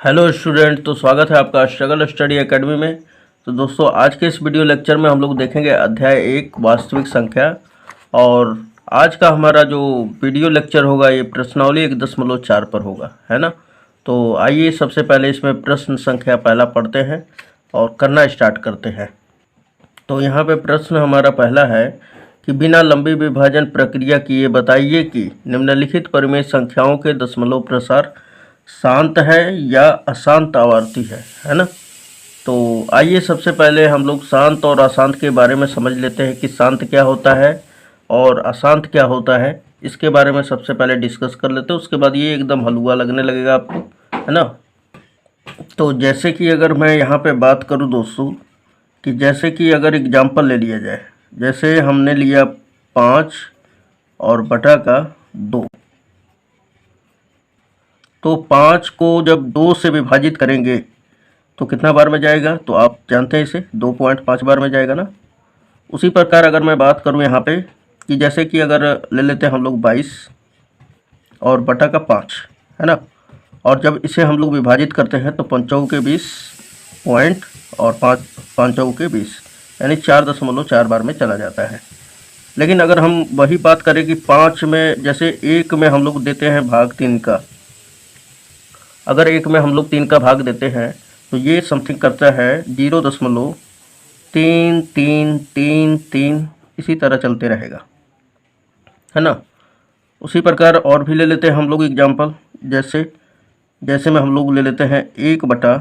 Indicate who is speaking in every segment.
Speaker 1: Hello student, तो स्वागत है आपका स्ट्रगल स्टडी एकेडमी में। तो दोस्तों, आज के इस वीडियो लेक्चर में हम लोग देखेंगे अध्याय 1 वास्तविक संख्या। और आज का हमारा जो वीडियो लेक्चर होगा ये प्रश्नावली 1.4 पर होगा, है ना। तो आइए सबसे पहले इसमें प्रश्न संख्या पहला पढ़ते हैं और करना स्टार्ट करते हैं। तो यहाँ पे प्रश्न हमारा पहला है कि बिना लंबी विभाजन प्रक्रिया किए बताइए कि निम्नलिखित परिमेय संख्याओं के दशमलव प्रसार शांत है या अशांत आवर्ती है ना। तो आइए सबसे पहले हम लोग शांत और अशांत के बारे में समझ लेते हैं कि शांत क्या होता है और अशांत क्या होता है। इसके बारे में सबसे पहले डिस्कस कर लेते हैं, उसके बाद ये एकदम हलवा लगने लगेगा आपको, है ना। तो जैसे कि अगर मैं यहाँ पे बात करूँ दोस्तों, कि जैसे कि अगर एग्जाम्पल ले लिया जाए, जैसे हमने लिया 5 और बटा का 2। तो 5 को जब 2 से विभाजित करेंगे तो कितना बार में जाएगा, तो आप जानते हैं इसे 2.5 बार में जाएगा ना। उसी प्रकार अगर मैं बात करूं यहाँ पे कि जैसे कि अगर ले लेते हैं हम लोग 22 और बटा का 5, है ना। और जब इसे हम लोग विभाजित करते हैं तो 5 के 20 पॉइंट और 5 के 20 यानी 4.4 बार में चला जाता है। लेकिन अगर हम वही बात करें कि 5 में जैसे 1 में हम लोग देते हैं भाग 3 का, अगर 1 में हम लोग 3 का भाग देते हैं तो ये समथिंग करता है 0.3333, इसी तरह चलते रहेगा, है ना। उसी प्रकार और भी ले लेते हैं हम लोग एग्जाम्पल, जैसे में हम लोग ले लेते हैं 1 बटा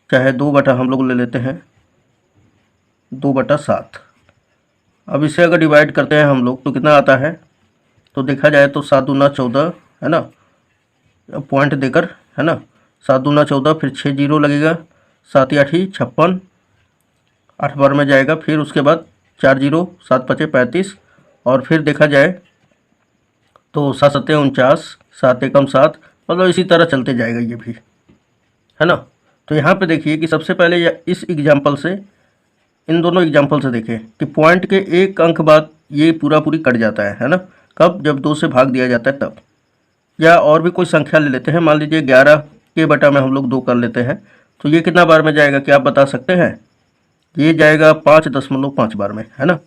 Speaker 1: चाहे 2 बटा हम लोग ले लेते हैं 2/7। अब इसे अगर डिवाइड करते हैं हम लोग तो कितना आता है, तो देखा जाए तो 7 दूना 14, है ना, पॉइंट देकर, है ना। 7 दूना 14, फिर 6 जीरो लगेगा, 7 या 8 56, 8 बार में जाएगा। फिर उसके बाद 4 जीरो, 7 पचे 35, और फिर देखा जाए तो 7 सत्ते 49, 7 एकम 7, मतलब इसी तरह चलते जाएगा ये भी, है ना। तो यहाँ पे देखिए कि सबसे पहले इस एग्जाम्पल से, इन दोनों एग्जाम्पल से देखें कि पॉइंट के 1 अंक बाद ये पूरी कट जाता है ना। कब, जब 2 से भाग दिया जाता है तब। या और भी कोई संख्या ले लेते हैं, मान लीजिए 11 के बटा में हम लोग 2 कर लेते हैं, तो ये कितना बार में जाएगा, क्या आप बता सकते हैं। ये जाएगा 5.5 बार में, है ना।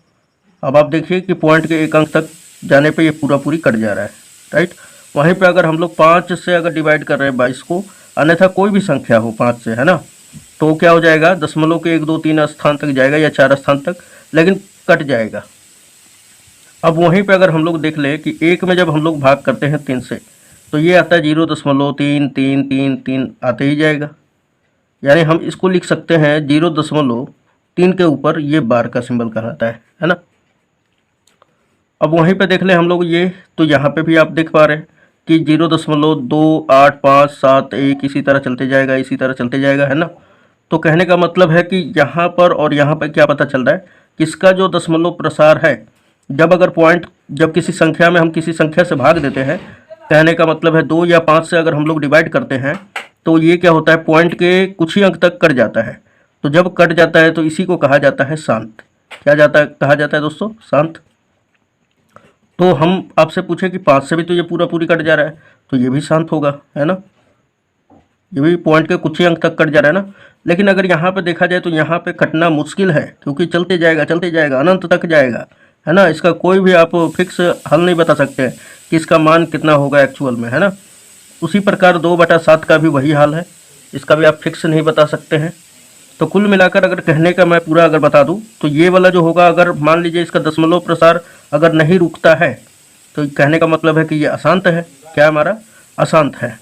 Speaker 1: अब आप देखिए कि पॉइंट के 1 अंक तक जाने पे ये पूरी कट जा रहा है, राइट। वहीं पे अगर हम लोग 5 से अगर डिवाइड कर रहे हैं 22 को, अन्यथा कोई भी संख्या हो 5 से, है ना, तो क्या हो जाएगा, दशमलव के 1 2 3 स्थान तक जाएगा या 4 स्थान तक, लेकिन कट जाएगा। अब वहीं पे अगर हम लोग देख लें कि 1 में जब हम लोग भाग करते हैं 3 से, तो ये आता है 0.33333 आते ही जाएगा। यानी हम इसको लिख सकते हैं 0.3 के ऊपर ये बार का सिंबल कहलाता है ना। अब वहीं पे देख लें हम लोग ये, तो यहाँ पे भी आप देख पा रहे हैं कि 0.28557 इसी तरह चलते जाएगा, इसी तरह चलते जाएगा, है ना। तो कहने का मतलब है कि यहाँ पर और यहाँ पर क्या पता चल रहा है कि इसका जो दशमलव प्रसार है, जब अगर पॉइंट, जब किसी संख्या में हम किसी संख्या से भाग देते हैं, कहने का मतलब है 2 या 5 से अगर हम लोग डिवाइड करते हैं तो ये क्या होता है, पॉइंट के कुछ ही अंक तक कट जाता है। तो जब कट जाता है तो इसी को कहा जाता है शांत। क्या कहा जाता है दोस्तों, शांत। तो हम आपसे पूछे कि 5 से भी तो ये पूरी कट जा रहा है, तो ये भी शांत होगा, है ना। ये भी पॉइंट के कुछ ही अंक तक कट जा रहा है ना। लेकिन अगर यहाँ पे देखा जाए तो यहाँ पे कटना मुश्किल है, क्योंकि चलते जाएगा अनंत तक जाएगा, है ना। इसका कोई भी आप फिक्स हल नहीं बता सकते कि इसका मान कितना होगा एक्चुअल में, है ना। उसी प्रकार 2/7 का भी वही हाल है, इसका भी आप फिक्स नहीं बता सकते हैं। तो कुल मिलाकर अगर कहने का मैं पूरा अगर बता दूं तो ये वाला जो होगा, अगर मान लीजिए इसका दशमलव प्रसार अगर नहीं रुकता है तो कहने का मतलब है कि ये अशांत है। क्या हमारा अशांत है।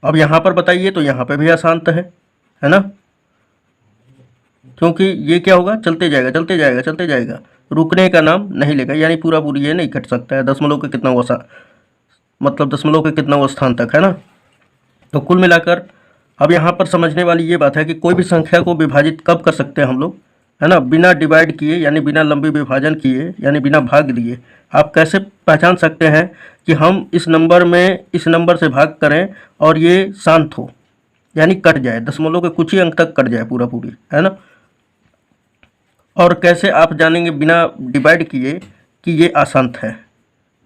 Speaker 1: अब यहाँ पर बताइए तो यहाँ पे भी अशांत है ना, क्योंकि ये क्या होगा, चलते जाएगा, रुकने का नाम नहीं लेगा, यानी पूरी ये नहीं कट सकता है दशमलव के कितना वो मतलब दशमलव के कितना वो स्थान तक, है ना। तो कुल मिलाकर अब यहाँ पर समझने वाली ये बात है कि कोई भी संख्या को विभाजित कब कर सकते हैं हम लोग, है ना, बिना डिवाइड किए, यानी बिना लंबी विभाजन किए, यानी बिना भाग दिए। आप कैसे पहचान सकते हैं कि हम इस नंबर में इस नंबर से भाग करें और ये शांत हो, यानी कट जाए, दशमलव के कुछ ही अंक तक कट जाए पूरी, है ना। और कैसे आप जानेंगे बिना डिवाइड किए कि ये अशांत है,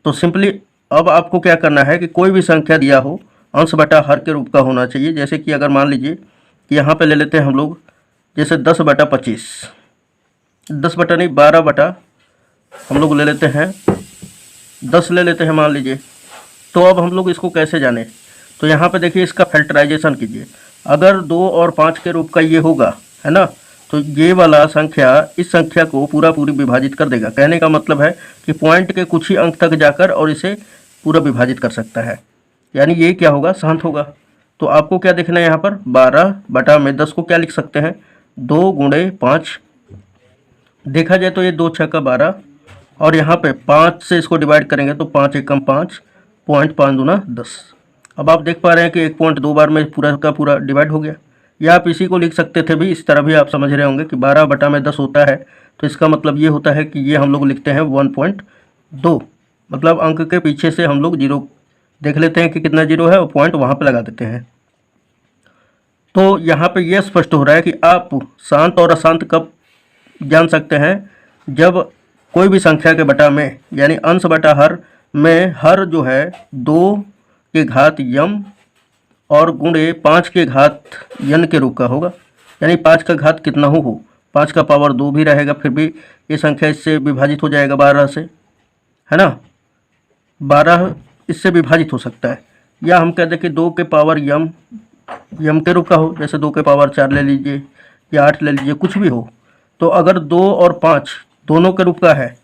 Speaker 1: तो सिंपली अब आपको क्या करना है कि कोई भी संख्या दिया हो अंश बटा हर के रूप का होना चाहिए। जैसे कि अगर मान लीजिए कि यहाँ पे ले लेते हैं हम लोग, जैसे 10/25, 10 बटा नहीं 12 बटा हम लोग ले लेते हैं 10 ले लेते हैं मान लीजिए। तो अब हम लोग इसको कैसे जाने, तो यहाँ पे देखिए इसका फैक्टराइजेशन कीजिए। अगर 2 और 5 के रूप का ये होगा, है ना, तो ये वाला संख्या इस संख्या को पूरा पूरी विभाजित कर देगा। कहने का मतलब है कि पॉइंट के कुछ ही अंक तक जाकर और इसे पूरा विभाजित कर सकता है, यानी ये क्या होगा, शांत होगा। तो आपको क्या देखना है यहाँ पर, 12 बटा में 10 को क्या लिख सकते हैं, 2 गुणे 5। देखा जाए तो ये 2 छक्का 12 और यहाँ पे 5 से इसको डिवाइड करेंगे तो 5 एकम 5, पॉइंट 5 दूना 10। अब आप देख पा रहे हैं कि 1 पॉइंट 2 बार में पूरा का पूरा डिवाइड हो गया। या आप इसी को लिख सकते थे भी, इस तरह भी आप समझ रहे होंगे कि 12 बटा में 10 होता है, तो इसका मतलब ये होता है कि ये हम लोग लिखते हैं 1.2, मतलब अंक के पीछे से हम लोग जीरो देख लेते हैं कि कितना जीरो है और पॉइंट वहाँ पे लगा देते हैं। तो यहाँ पे ये स्पष्ट हो रहा है कि आप शांत और अशांत कब जान सकते हैं, जब कोई भी संख्या के बटा में यानी अंश बटा हर में हर जो है 2 के घात यम और गुणे 5 के घात यन के रूप का होगा। यानी 5 का घात कितना हो 5 का पावर 2 भी रहेगा, फिर भी ये संख्या इससे विभाजित हो जाएगा 12 से, है ना, 12 इससे विभाजित हो सकता है। या हम कहते हैं कि 2 के पावर यम के रूप का हो, जैसे 2 के पावर 4 ले लीजिए या 8 ले लीजिए, कुछ भी हो। तो अगर 2 और 5 दोनों के रूप का है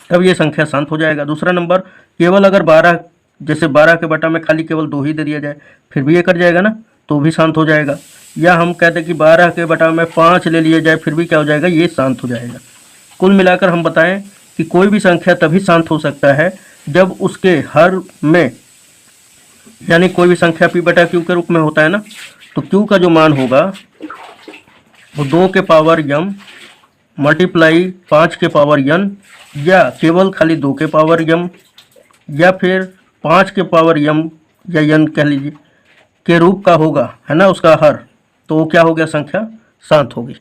Speaker 1: तब ये संख्या शांत हो जाएगा। दूसरा नंबर, केवल अगर 12, जैसे 12 के बटा में खाली केवल 2 ही दे दिया जाए फिर भी ये कट जाएगा ना, तो भी शांत हो जाएगा। या हम कहते हैं कि 12 के बटा में 5 ले लिया जाए फिर भी क्या हो जाएगा, ये शांत हो जाएगा। कुल मिलाकर हम बताएं कि कोई भी संख्या तभी शांत हो सकता है जब उसके हर में, यानी कोई भी संख्या p बटा q के रूप में होता है ना, तो q का जो मान होगा वो 2 के पावर यम मल्टीप्लाई 5 के पावर यन, या केवल खाली 2 के पावर यम, या फिर 5 के पावर यम या यन कह लीजिए के रूप का होगा, है ना, उसका हर। तो वो क्या हो गया, संख्या शांत होगी।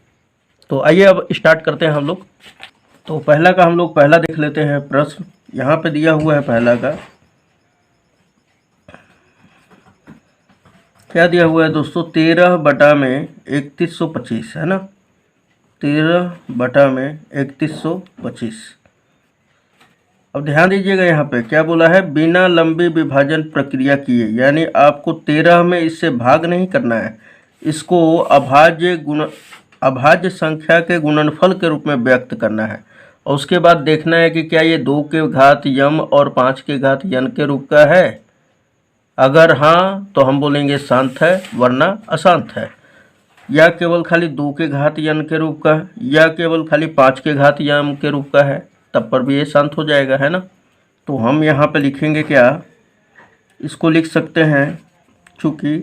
Speaker 1: तो आइए अब स्टार्ट करते हैं हम लोग। तो पहला का हम लोग पहला देख लेते हैं प्रश्न। यहाँ पे दिया हुआ है पहला का, क्या दिया हुआ है दोस्तों, 13 बटा में 3125, है ना, 13 बटा में 3125। अब ध्यान दीजिएगा यहाँ पे क्या बोला है, बिना लंबी विभाजन प्रक्रिया किए, यानी आपको 13 में इससे भाग नहीं करना है, इसको अभाज्य संख्या के गुणनफल के रूप में व्यक्त करना है। और उसके बाद देखना है कि क्या ये 2 के घात यम और 5 के घात यन के रूप का है। अगर हाँ तो हम बोलेंगे शांत है, वरना अशांत है। या केवल खाली 2 के घात यन के रूप का, या केवल खाली 5 के घात यम के रूप का है, तब पर भी ये शांत हो जाएगा, है ना। तो हम यहाँ पे लिखेंगे क्या, इसको लिख सकते हैं, चूँकि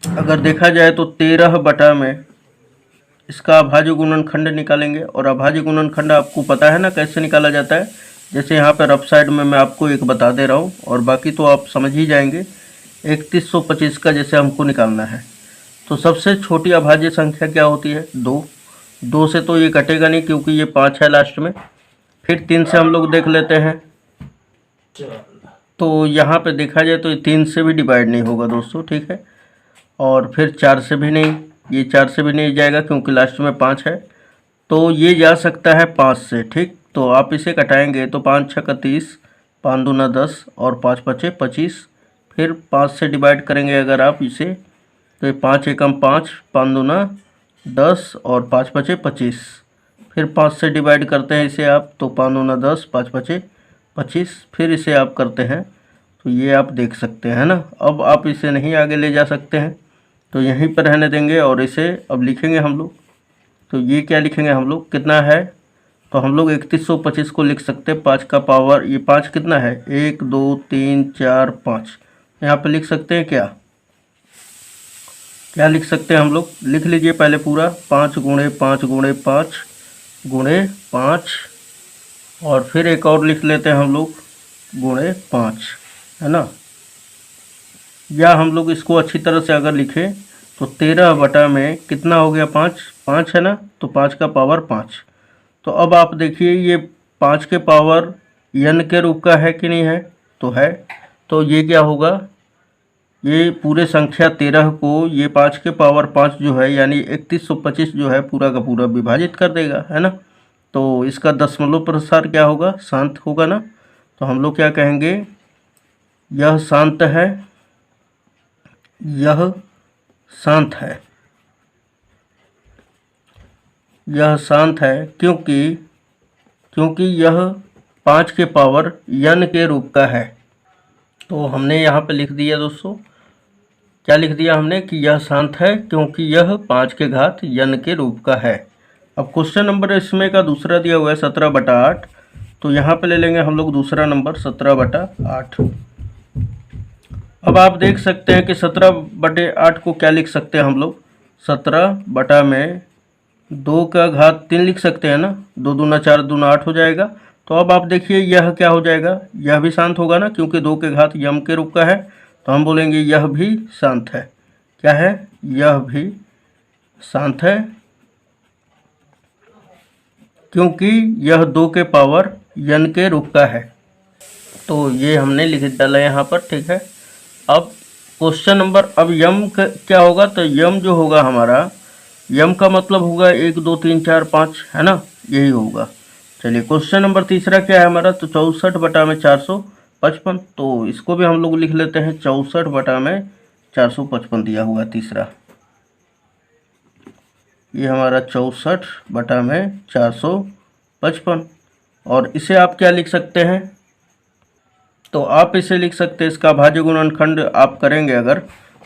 Speaker 1: अगर देखा जाए तो 13 बटा में इसका अभाज्य गुणनखंड निकालेंगे। और अभाज्य गुणनखंड आपको पता है ना कैसे निकाला जाता है, जैसे यहाँ पर रफ साइड में मैं आपको एक बता दे रहा हूँ और बाकी तो आप समझ ही जाएंगे। 3125 का जैसे हमको निकालना है तो सबसे छोटी अभाज्य संख्या क्या होती है, 2। 2 से तो ये कटेगा नहीं क्योंकि ये 5 है लास्ट में। फिर 3 से हम लोग देख लेते हैं, तो यहाँ पे देखा जाए तो ये 3 से भी डिवाइड नहीं होगा दोस्तों, ठीक है। और फिर 4 से भी नहीं, ये 4 से भी नहीं जाएगा क्योंकि लास्ट में 5 है। तो ये जा सकता है 5 से, ठीक। तो आप इसे कटाएंगे तो 5 छक्का 30, 5 दूना 10 और 5 पचे 25। फिर 5 से डिवाइड करेंगे अगर आप इसे तो ये 5 एकम 5, 5 दूना 10 और 5 पचे 25। फिर 5 से डिवाइड करते हैं इसे आप तो 5 दूना 10, 5 पचे 25। फिर इसे आप करते हैं तो ये आप देख सकते हैं ना। अब आप इसे नहीं आगे ले जा सकते हैं तो यहीं पर रहने देंगे और इसे अब लिखेंगे हम लोग। तो ये क्या लिखेंगे हम लोग, कितना है, तो हम लोग 3125 को लिख सकते हैं 5 का पावर, ये 5 कितना है, 1 2 3 4 5, यहाँ पे लिख सकते हैं क्या, क्या लिख सकते हैं हम लोग, लिख लीजिए पहले पूरा, 5 गुणे 5 गुणे 5 गुणे 5, और फिर एक और लिख लेते हैं हम लोग गुणे 5, है ना। या हम लोग इसको अच्छी तरह से अगर लिखें तो 13 बटा में कितना हो गया, 5 है ना, तो 5 का पावर 5। तो अब आप देखिए ये 5 के पावर n के रूप का है कि नहीं है, तो है। तो ये क्या होगा, ये पूरे संख्या 13 को ये 5 के पावर 5 जो है यानी 3125 जो है पूरा का पूरा विभाजित कर देगा, है ना। तो इसका दशमलव प्रसार क्या होगा, शांत होगा ना। तो हम लोग क्या कहेंगे, यह शांत है, यह शांत है, यह शांत है क्योंकि यह 5 के पावर n के रूप का है। तो हमने यहाँ पे लिख दिया दोस्तों, क्या लिख दिया हमने कि यह शांत है क्योंकि यह 5 के घात n के रूप का है। अब क्वेश्चन नंबर इसमें का दूसरा दिया हुआ है 17/8, तो यहाँ पे ले लेंगे हम लोग दूसरा नंबर 17/8। अब आप देख सकते हैं कि 17/8 को क्या लिख सकते हैं हम लोग, 17 में 2 का घात 3 लिख सकते हैं ना, 2 दूना 4 दूना 8 हो जाएगा। तो अब आप देखिए यह क्या हो जाएगा, यह भी शांत होगा ना, क्योंकि 2 के घात यम के रूप का है। तो हम बोलेंगे यह भी शांत है। क्या है, यह भी शांत है क्योंकि यह 2 के पावर n के रूप का है। तो ये हमने लिख डाला यहाँ पर, ठीक है। अब क्वेश्चन नंबर, अब यम क्या होगा, तो यम जो होगा हमारा, यम का मतलब होगा 1 2 3 4 5, है ना, यही होगा। चलिए क्वेश्चन नंबर तीसरा क्या है हमारा, तो 64/455। तो इसको भी हम लोग लिख लेते हैं, 64/455 दिया हुआ तीसरा, ये हमारा 64/455। और इसे आप क्या लिख सकते हैं, तो आप इसे लिख सकते हैं, इसका भाज्य गुणनखंड आप करेंगे अगर,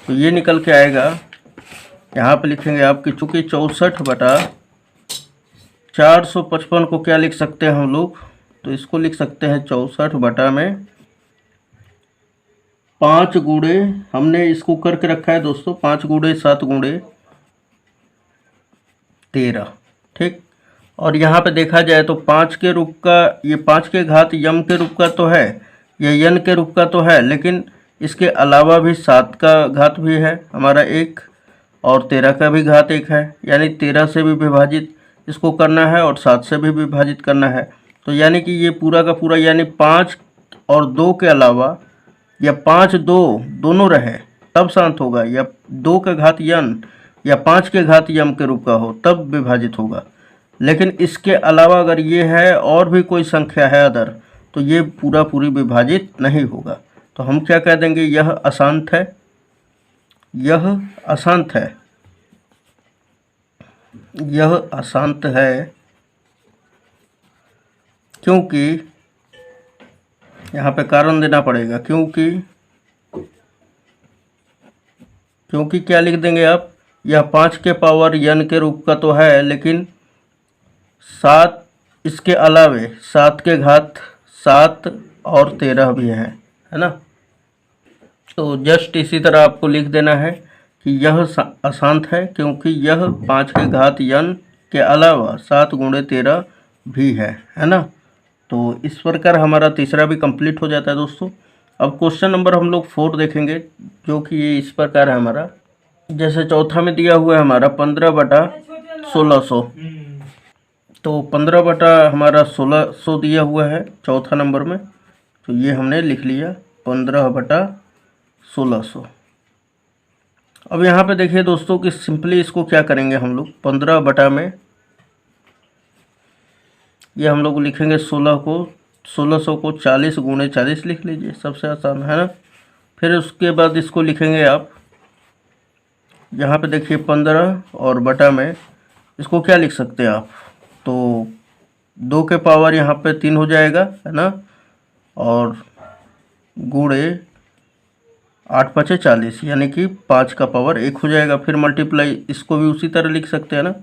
Speaker 1: तो ये निकल के आएगा, यहाँ पे लिखेंगे आपकी, चूँकि 64/455 को क्या लिख सकते हैं हम लोग, तो इसको लिख सकते हैं 64/5 गुणे, हमने इसको करके रखा है दोस्तों 5 गुणे 7 गुणे 13, ठीक। और यहाँ पे देखा जाए तो 5 के रूप का, ये 5 के घात यम के रूप का तो है, ये n के रूप का तो है, लेकिन इसके अलावा भी 7 का घात भी है हमारा 1, और 13 का भी घात 1 है, यानी 13 से भी विभाजित इसको करना है और 7 से भी विभाजित करना है। तो यानी कि ये पूरा का पूरा, यानी 5 और 2 के अलावा, या 5 2 दोनों रहे तब शांत होगा, या 2 के घात n या 5 के घात यम के रूप का हो तब विभाजित होगा। लेकिन इसके अलावा अगर ये है और भी कोई संख्या है अदर, तो ये पूरा पूरी विभाजित नहीं होगा। तो हम क्या कह देंगे, यह अशांत है, यह अशांत है, यह अशांत है क्योंकि, यहाँ पे कारण देना पड़ेगा, क्योंकि क्या लिख देंगे आप, यह 5 के पावर n के रूप का तो है, लेकिन 7 इसके अलावे 7 के घात 7 और 13 भी है ना। तो जस्ट इसी तरह आपको लिख देना है कि यह अशांत है क्योंकि यह 5 के घात n के अलावा 7 गुणे 13 भी है ना। तो इस प्रकार हमारा तीसरा भी कंप्लीट हो जाता है दोस्तों। अब क्वेश्चन नंबर हम लोग 4 देखेंगे, जो कि ये इस प्रकार है हमारा, जैसे चौथा में दिया हुआ है हमारा 15/1600। तो 15 बटा हमारा 1600 दिया हुआ है चौथा नंबर में, तो ये हमने लिख लिया 15/1600। अब यहाँ पे देखिए दोस्तों कि सिंपली इसको क्या करेंगे हम लोग, 15 बटा में ये हम लोग लिखेंगे 1600 को 40 गुणे 40 लिख लीजिए, सबसे आसान है ना। फिर उसके बाद इसको लिखेंगे आप, यहाँ पे देखिए 15 और बटा में इसको क्या लिख सकते हैं आप, तो 2 के पावर यहाँ पे 3 हो जाएगा, है ना, और गुणे 8 5 40, यानी कि 5 का पावर 1 हो जाएगा। फिर मल्टीप्लाई इसको भी उसी तरह लिख सकते हैं ना,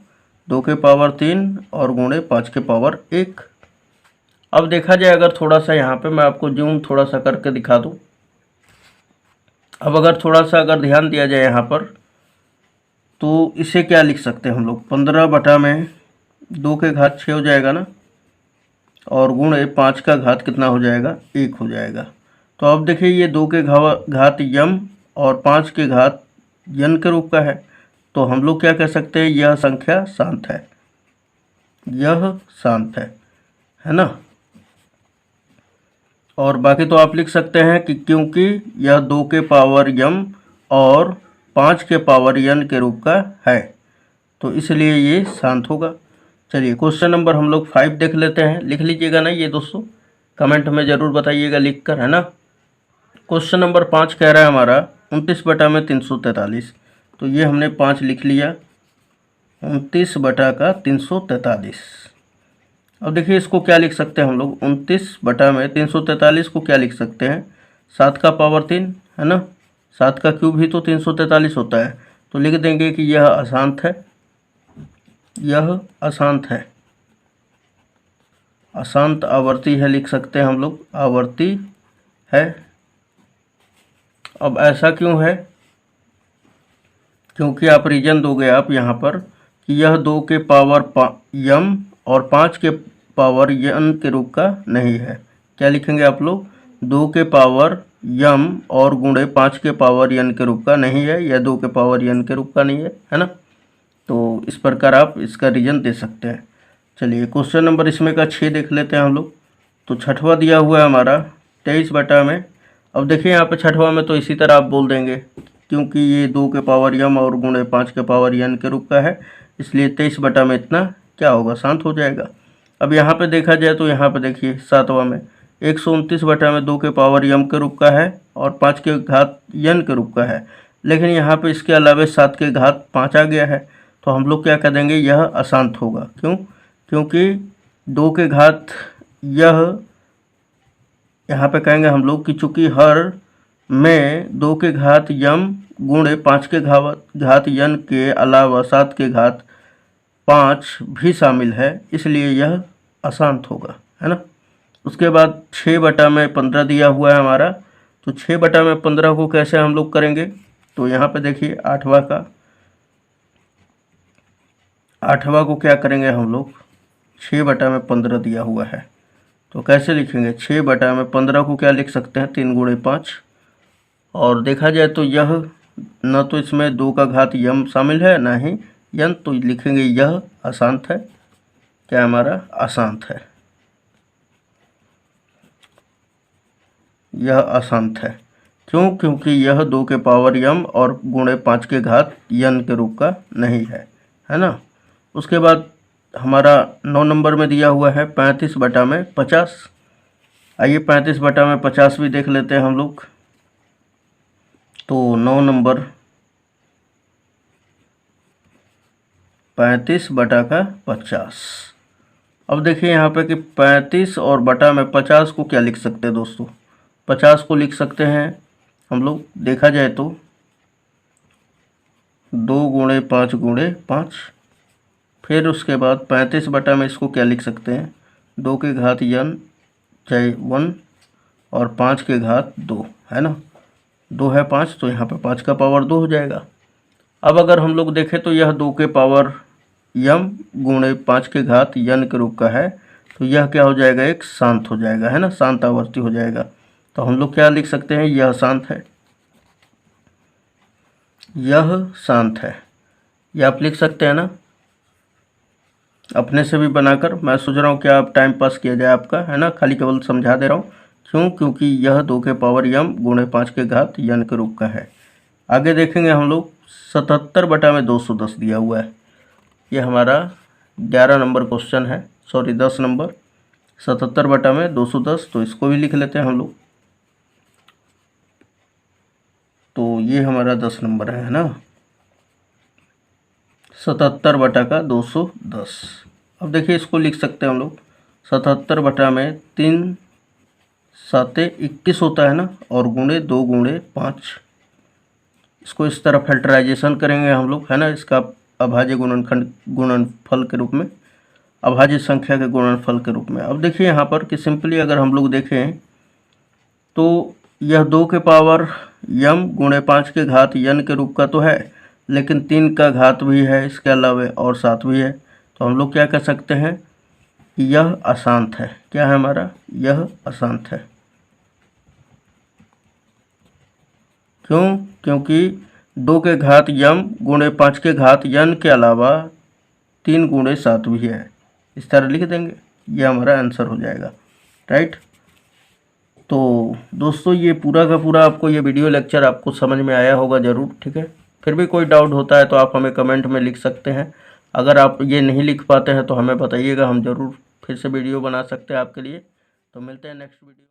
Speaker 1: 2 के पावर 3 और गुणे 5 के पावर 1। अब देखा जाए अगर थोड़ा सा यहाँ पे मैं आपको जूम थोड़ा सा करके दिखा दूँ, अब अगर थोड़ा सा अगर ध्यान दिया जाए यहाँ पर, तो इसे क्या लिख सकते हैं हम लोग, 15 बटा में 2 के घात 6 हो जाएगा ना, और गुणे 5 का घात कितना हो जाएगा, 1 हो जाएगा। तो अब देखिए ये 2 के घात यम और 5 के घात n के रूप का है, तो हम लोग क्या कह सकते हैं, यह संख्या शांत है। यह शांत है ना। और बाकी तो आप लिख सकते हैं कि क्योंकि यह 2 के पावर यम और 5 के पावर यन के रूप का है, तो इसलिए ये शांत होगा। चलिए क्वेश्चन नंबर हम लोग 5 देख लेते हैं। लिख लीजिएगा ना ये दोस्तों, कमेंट में ज़रूर बताइएगा लिख कर, है ना। क्वेश्चन नंबर 5 कह रहा है हमारा 29 बटा में 343। तो ये हमने 5 लिख लिया, 29 बटा का 343। अब देखिए इसको क्या लिख सकते हैं हम लोग, 29 बटा में 343 को क्या लिख सकते हैं, 7 का पावर 3 है ना, 7 का क्यूब ही तो 343 होता है। तो लिख देंगे कि यह अशांत है, यह अशांत है, अशांत आवर्ती है, लिख सकते हैं हम लोग आवर्ती है। अब ऐसा क्यों है, क्योंकि आप रीजन दोगे आप यहाँ पर कि यह 2 के पावर यम और 5 के पावर यन के रूप का नहीं है। क्या लिखेंगे आप लोग, 2 के पावर यम और गुणे 5 के पावर यन के रूप का नहीं है, या 2 के पावर यन के रूप का नहीं है ना। तो इस प्रकार आप इसका रीजन दे सकते हैं। चलिए क्वेश्चन नंबर इसमें का 6 देख लेते हैं हम लोग। तो छठवां दिया हुआ है हमारा 23 बटा में। अब देखिए यहाँ पे छठवां में तो इसी तरह आप बोल देंगे, क्योंकि ये 2 के पावर यम और गुणे 5 के पावर यन के रूप का है, इसलिए 23 बटा में इतना क्या होगा, शांत हो जाएगा। अब यहाँ पे देखा जाए तो यहाँ पे देखिए सातवां में 129 बटा में 2 के पावर यम के रूप का है और 5 के घात यन के रूप का है, लेकिन यहाँ पे इसके अलावा 7 के घात 5 आ गया है। तो हम लोग क्या कह देंगे, यह अशांत होगा। क्यों, क्योंकि 2 के घात यह यहाँ पे कहेंगे हम लोग कि चूँकि हर में 2 के घात यम गुणे 5 के घात यन के अलावा 7 के घात 5 भी शामिल है, इसलिए यह अशांत होगा, है ना। उसके बाद 6 बटा में 15 दिया हुआ है हमारा। तो 6 बटा में 15 को कैसे हम लोग करेंगे, तो यहाँ पे देखिए आठवां को क्या करेंगे हम लोग, 6 बटा में 15 दिया हुआ है, तो कैसे लिखेंगे, 6 बटा में 15 को क्या लिख सकते हैं, 3 गुणे 5। और देखा जाए तो यह न तो इसमें 2 का घात यम शामिल है ना ही यन, तो लिखेंगे यह अशांत है। क्या हमारा अशांत है, यह अशांत है। क्यों, क्योंकि यह 2 के पावर यम और गुणे 5 के घात यन के रूप का नहीं है ना। उसके बाद हमारा 9 नंबर में दिया हुआ है 35 बटा में 50। आइए 35 बटा में 50 भी देख लेते हैं हम लोग। तो 9 नंबर 35 बटा का 50। अब देखिए यहाँ पे कि 35 और बटा में 50 को क्या लिख सकते हैं दोस्तों, 50 को लिख सकते हैं हम लोग, देखा जाए तो 2 गुणे 5 गुणे 5। फिर उसके बाद 35 बटा में इसको क्या लिख सकते हैं, 2 के घात यन चाहे 1 और 5 के घात 2, है ना। 2 है 5, तो यहाँ पे 5 का पावर 2 हो जाएगा। अब अगर हम लोग देखें तो यह 2 के पावर यम गुणे 5 के घात यन के रूप का है, तो यह क्या हो जाएगा, एक शांत हो जाएगा, है ना, शांत आवर्ती हो जाएगा। तो हम लोग क्या लिख सकते हैं, यह शांत है, यह शांत है। यह आप लिख सकते हैं ना अपने से भी बनाकर। मैं सोच रहा हूँ कि आप टाइम पास किया जाए आपका, है ना, खाली केवल समझा दे रहा हूँ। क्यों, क्योंकि यह 2 के पावर यम गुणे 5 के घात यन के रूप का है। आगे देखेंगे हम लोग 77 बटा में 210 दिया हुआ है। ये हमारा 11 नंबर क्वेश्चन है, सॉरी 10 नंबर, 77 बटा में 210। तो इसको भी लिख लेते हैं हम लोग। तो ये हमारा 10 नंबर है ना, 77 बटा का 210। अब देखिए इसको लिख सकते हैं हम लोग, 77 बटा में 3 7 21 होता है ना, और गुणे 2 गुणे 5। इसको इस तरह फैक्टराइजेशन करेंगे हम लोग, है ना, इसका अभाज्य गुणनफल के रूप में, अभाज्य संख्या के गुणनफल के रूप में। अब देखिए यहाँ पर कि सिंपली अगर हम लोग देखें तो यह 2 के पावर यम गुणे 5 के घात यन के रूप का तो है, लेकिन 3 का घात भी है इसके अलावा और 7 भी है। तो हम लोग क्या कह सकते हैं कि यह अशांत है। क्या है हमारा, यह अशांत है। क्यों, क्योंकि 2 के घात यम गुणे 5 के घात यन के अलावा 3 गुणे 7 भी है, इस तरह लिख देंगे, ये हमारा आंसर हो जाएगा, राइट। तो दोस्तों ये पूरा का पूरा आपको ये वीडियो लेक्चर आपको समझ में आया होगा ज़रूर, ठीक है। फिर भी कोई डाउट होता है तो आप हमें कमेंट में लिख सकते हैं। अगर आप ये नहीं लिख पाते हैं तो हमें बताइएगा, हम ज़रूर फिर से वीडियो बना सकते हैं आपके लिए। तो मिलते हैं नेक्स्ट वीडियो।